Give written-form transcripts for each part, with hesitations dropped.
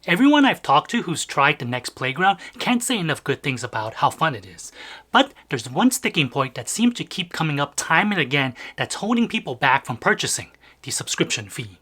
Everyone I've talked to who's tried the Nex Playground can't say enough good things about how fun it is. But there's one sticking point that seems to keep coming up time and again that's holding people back from purchasing: the subscription fee.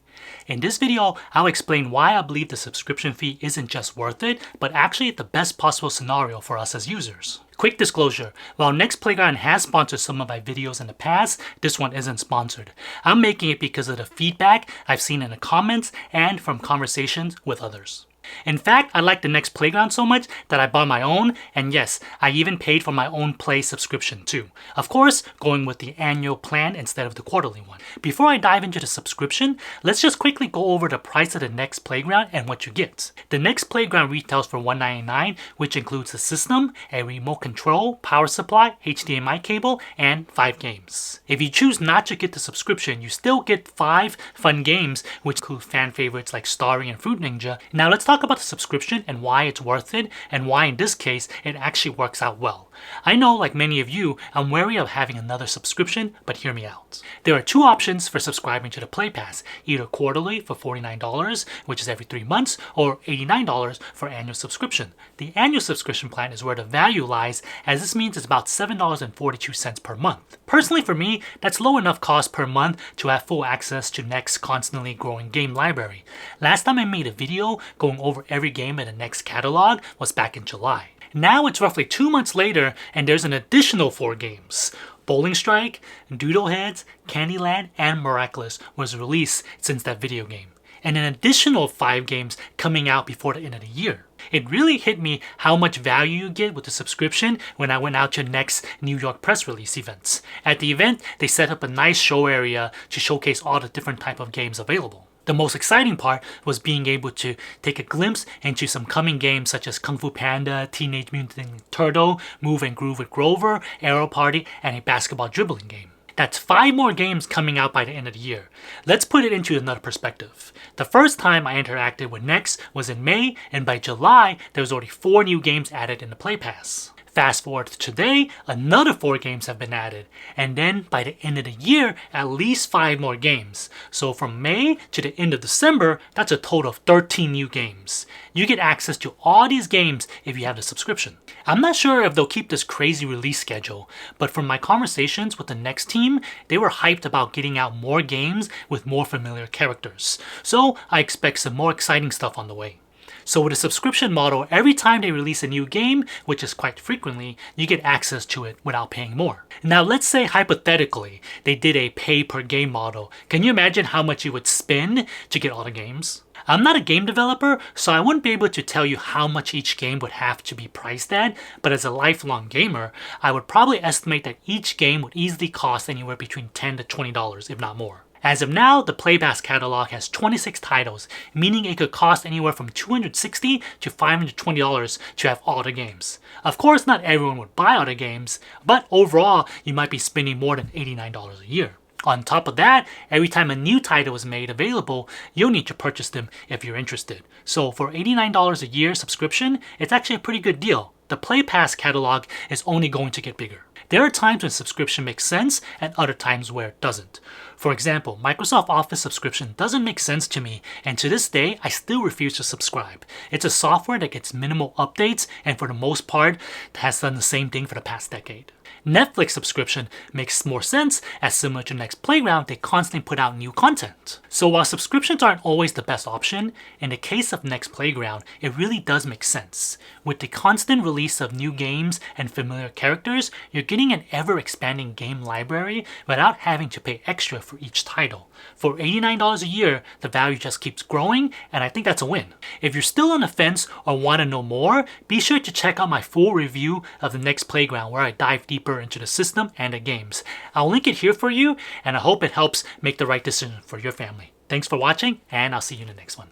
In this video, I'll explain why I believe the subscription fee isn't just worth it, but actually the best possible scenario for us as users. Quick disclosure, while Nex Playground has sponsored some of my videos in the past, this one isn't sponsored. I'm making it because of the feedback I've seen in the comments and from conversations with others. In fact, I like the Nex Playground so much that I bought my own, and yes, I even paid for my own Play subscription too. Of course, going with the annual plan instead of the quarterly one. Before I dive into the subscription, let's just quickly go over the price of the Nex Playground and what you get. The Nex Playground retails for $199, which includes the system, a remote control, power supply, HDMI cable, and 5 games. If you choose not to get the subscription, you still get 5 fun games, which include fan favorites like Starry and Fruit Ninja. Now let's talk about the subscription and why it's worth it, and why in this case it actually works out well. I know, like many of you, I'm wary of having another subscription, but hear me out. There are 2 options for subscribing to the Play Pass, either quarterly for $49, which is every 3 months, or $89 for annual subscription. The annual subscription plan is where the value lies, as this means it's about $7.42 per month. Personally for me, that's low enough cost per month to have full access to Nex constantly growing game library. Last time I made a video going over every game in the Nex catalog was back in July. Now it's roughly 2 months later and there's an additional 4 games. Bowling Strike, Doodleheads, Candyland, and Miraculous was released since that video game, and an additional 5 games coming out before the end of the year. It really hit me how much value you get with the subscription when I went out to Nex New York Press Release events. At the event, they set up a nice show area to showcase all the different type of games available. The most exciting part was being able to take a glimpse into some coming games such as Kung Fu Panda, Teenage Mutant Ninja Turtle, Move and Groove with Grover, Aero Party, and a basketball dribbling game. That's 5 more games coming out by the end of the year. Let's put it into another perspective. The first time I interacted with Nex was in May, and by July, there was already 4 new games added in the Play Pass. Fast forward to today, another 4 games have been added, and then by the end of the year, at least 5 more games. So from May to the end of December, that's a total of 13 new games. You get access to all these games if you have the subscription. I'm not sure if they'll keep this crazy release schedule, but from my conversations with the Nex team, they were hyped about getting out more games with more familiar characters. So I expect some more exciting stuff on the way. So with a subscription model, every time they release a new game, which is quite frequently, you get access to it without paying more. Now let's say hypothetically, they did a pay per game model. Can you imagine how much you would spend to get all the games? I'm not a game developer, so I wouldn't be able to tell you how much each game would have to be priced at, but as a lifelong gamer, I would probably estimate that each game would easily cost anywhere between $10 to $20, if not more. As of now, the Play Pass catalog has 26 titles, meaning it could cost anywhere from $260 to $520 to have all the games. Of course, not everyone would buy all the games, but overall, you might be spending more than $89 a year. On top of that, every time a new title is made available, you'll need to purchase them if you're interested. So for $89 a year subscription, it's actually a pretty good deal. The Play Pass catalog is only going to get bigger. There are times when subscription makes sense and other times where it doesn't. For example, Microsoft Office subscription doesn't make sense to me, and to this day, I still refuse to subscribe. It's a software that gets minimal updates and for the most part has done the same thing for the past decade. Netflix subscription makes more sense, as similar to Nex Playground, they constantly put out new content. So while subscriptions aren't always the best option, in the case of Nex Playground, it really does make sense. With the constant release of new games and familiar characters, you're getting an ever-expanding game library without having to pay extra for each title. For $89 a year, the value just keeps growing, and I think that's a win. If you're still on the fence or want to know more, be sure to check out my full review of the Nex Playground where I dive deeper into the system and the games. I'll link it here for you, and I hope it helps make the right decision for your family. Thanks for watching, and I'll see you in the next one.